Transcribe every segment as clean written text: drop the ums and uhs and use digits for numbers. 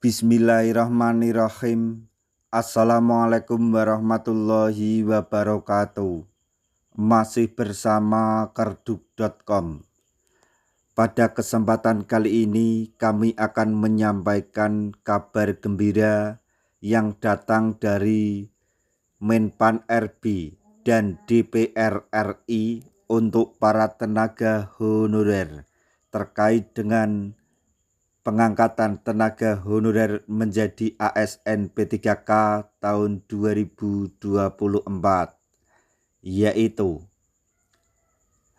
Bismillahirrahmanirrahim. Assalamualaikum warahmatullahi wabarakatuh. Masih bersama kerduk.com. Pada kesempatan kali ini kami akan menyampaikan kabar gembira yang datang dari Menpan RB dan DPR RI untuk para tenaga honorer terkait dengan pengangkatan tenaga honorer menjadi ASN P3K tahun 2024, yaitu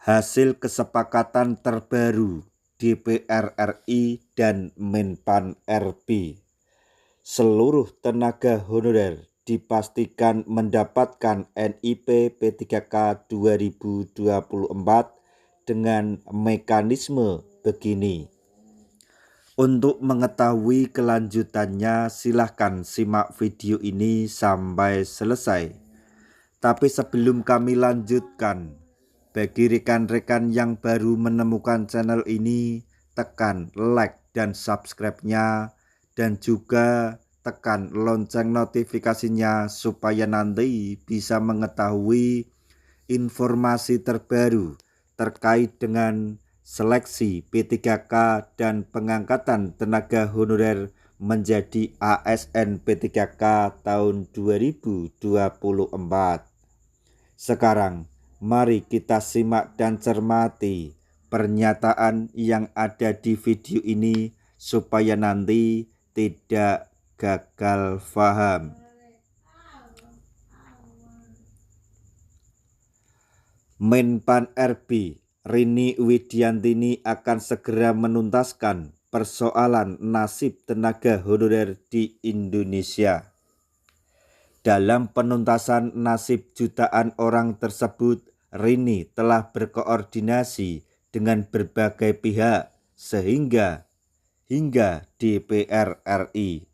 hasil kesepakatan terbaru DPR RI dan Menpan RB. Seluruh tenaga honorer dipastikan mendapatkan NIP P3K 2024 dengan mekanisme begini. Untuk mengetahui kelanjutannya, silahkan simak video ini sampai selesai. Tapi sebelum kami lanjutkan, bagi rekan-rekan yang baru menemukan channel ini, tekan like dan subscribe-nya, dan juga tekan lonceng notifikasinya supaya nanti bisa mengetahui informasi terbaru terkait dengan seleksi P3K dan pengangkatan tenaga honorer menjadi ASN P3K tahun 2024. Sekarang mari kita simak dan cermati pernyataan yang ada di video ini supaya nanti tidak gagal paham. Menpan RB Rini Widiantini akan segera menuntaskan persoalan nasib tenaga honorer di Indonesia. Dalam penuntasan nasib jutaan orang tersebut, Rini telah berkoordinasi dengan berbagai pihak hingga DPR RI.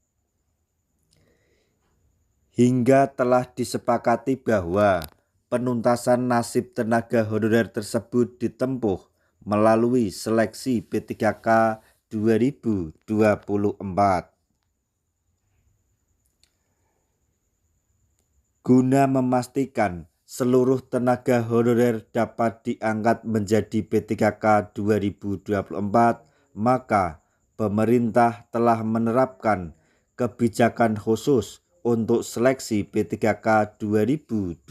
Hingga telah disepakati bahwa penuntasan nasib tenaga honorer tersebut ditempuh melalui seleksi P3K 2024. Guna memastikan seluruh tenaga honorer dapat diangkat menjadi P3K 2024, maka pemerintah telah menerapkan kebijakan khusus untuk seleksi P3K 2024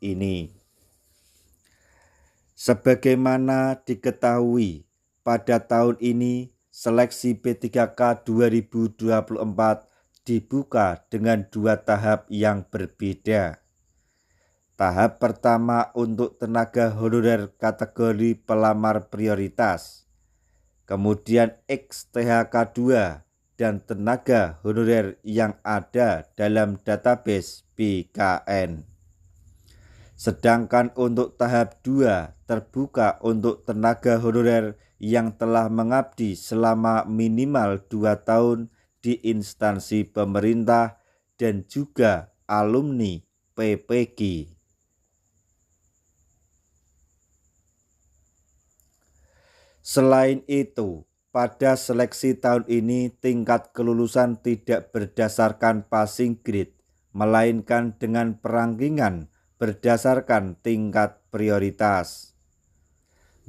ini. Sebagaimana diketahui, pada tahun ini seleksi P3K 2024 dibuka dengan dua tahap yang berbeda. Tahap pertama untuk tenaga honorer kategori pelamar prioritas, kemudian XTHK 2 dan tenaga honorer yang ada dalam database BKN. Sedangkan untuk tahap 2 terbuka untuk tenaga honorer yang telah mengabdi selama minimal 2 tahun di instansi pemerintah dan juga alumni PPG. Selain itu, pada seleksi tahun ini tingkat kelulusan tidak berdasarkan passing grade, melainkan dengan perangkingan berdasarkan tingkat prioritas.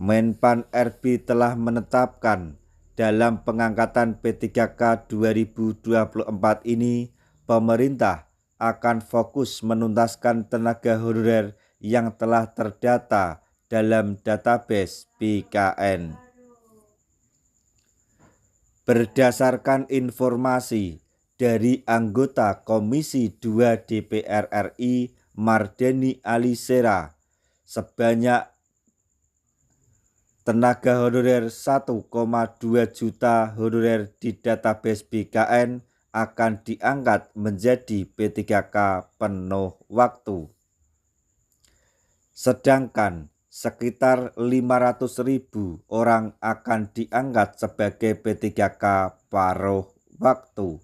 Menpan RB telah menetapkan dalam pengangkatan P3K 2024 ini, pemerintah akan fokus menuntaskan tenaga honorer yang telah terdata dalam database BKN. Berdasarkan informasi dari anggota Komisi 2 DPR RI Mardani Alisera, sebanyak tenaga honorer 1,2 juta honorer di database BKN akan diangkat menjadi P3K penuh waktu. Sedangkan sekitar 500.000 orang akan diangkat sebagai P3K paruh waktu.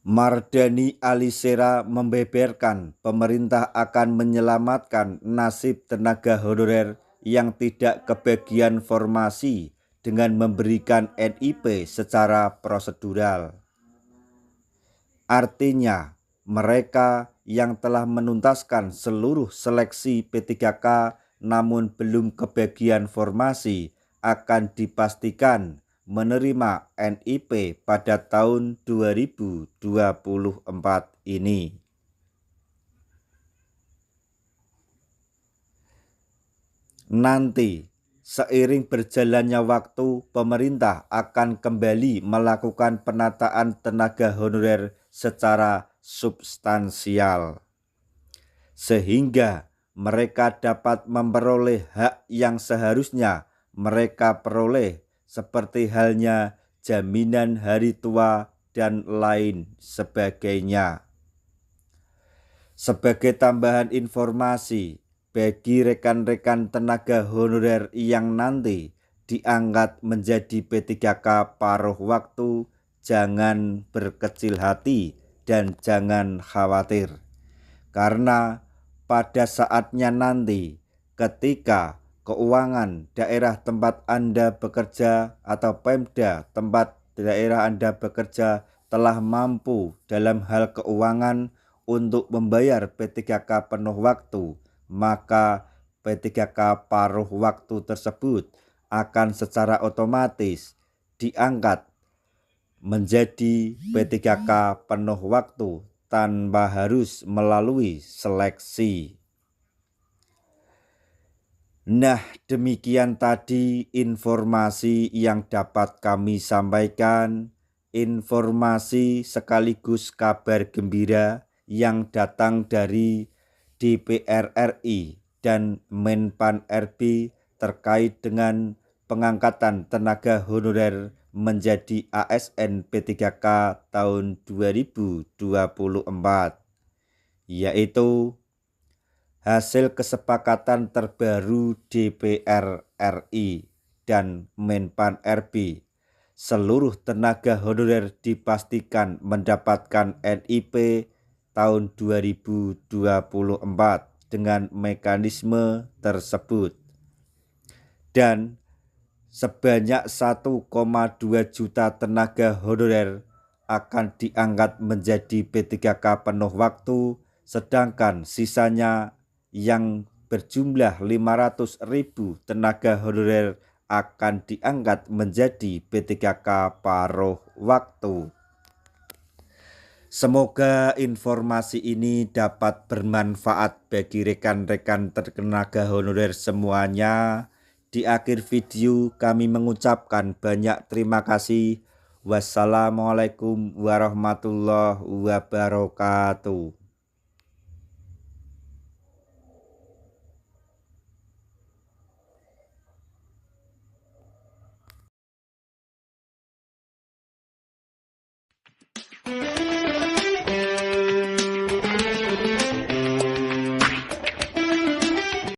Mardani Alisera membeberkan pemerintah akan menyelamatkan nasib tenaga honorer yang tidak kebagian formasi dengan memberikan NIP secara prosedural. Artinya, mereka yang telah menuntaskan seluruh seleksi P3K namun belum kebagian formasi akan dipastikan menerima NIP pada tahun 2024 ini. Nanti, seiring berjalannya waktu, pemerintah akan kembali melakukan penataan tenaga honorer secara substansial, sehingga mereka dapat memperoleh hak yang seharusnya mereka peroleh, seperti halnya jaminan hari tua dan lain sebagainya. Sebagai tambahan informasi, bagi rekan-rekan tenaga honorer yang nanti diangkat menjadi P3K paruh waktu, jangan berkecil hati dan jangan khawatir. Karena pada saatnya nanti, ketika keuangan daerah tempat Anda bekerja atau Pemda tempat daerah Anda bekerja telah mampu dalam hal keuangan untuk membayar P3K penuh waktu, maka P3K paruh waktu tersebut akan secara otomatis diangkat menjadi P3K penuh waktu tanpa harus melalui seleksi. Nah, demikian tadi informasi yang dapat kami sampaikan, informasi sekaligus kabar gembira yang datang dari DPR RI dan Menpan RB terkait dengan pengangkatan tenaga honorer menjadi ASN P3K tahun 2024, yaitu hasil kesepakatan terbaru DPR RI dan Menpan RB. Seluruh tenaga honorer dipastikan mendapatkan NIP tahun 2024 dengan mekanisme tersebut. Dan sebanyak 1,2 juta tenaga honorer akan diangkat menjadi P3K penuh waktu, sedangkan sisanya yang berjumlah 500.000 tenaga honorer akan diangkat menjadi P3K paruh waktu. Semoga informasi ini dapat bermanfaat bagi rekan-rekan tenaga honorer semuanya. Di akhir video kami mengucapkan banyak terima kasih. Wassalamualaikum warahmatullahi wabarakatuh.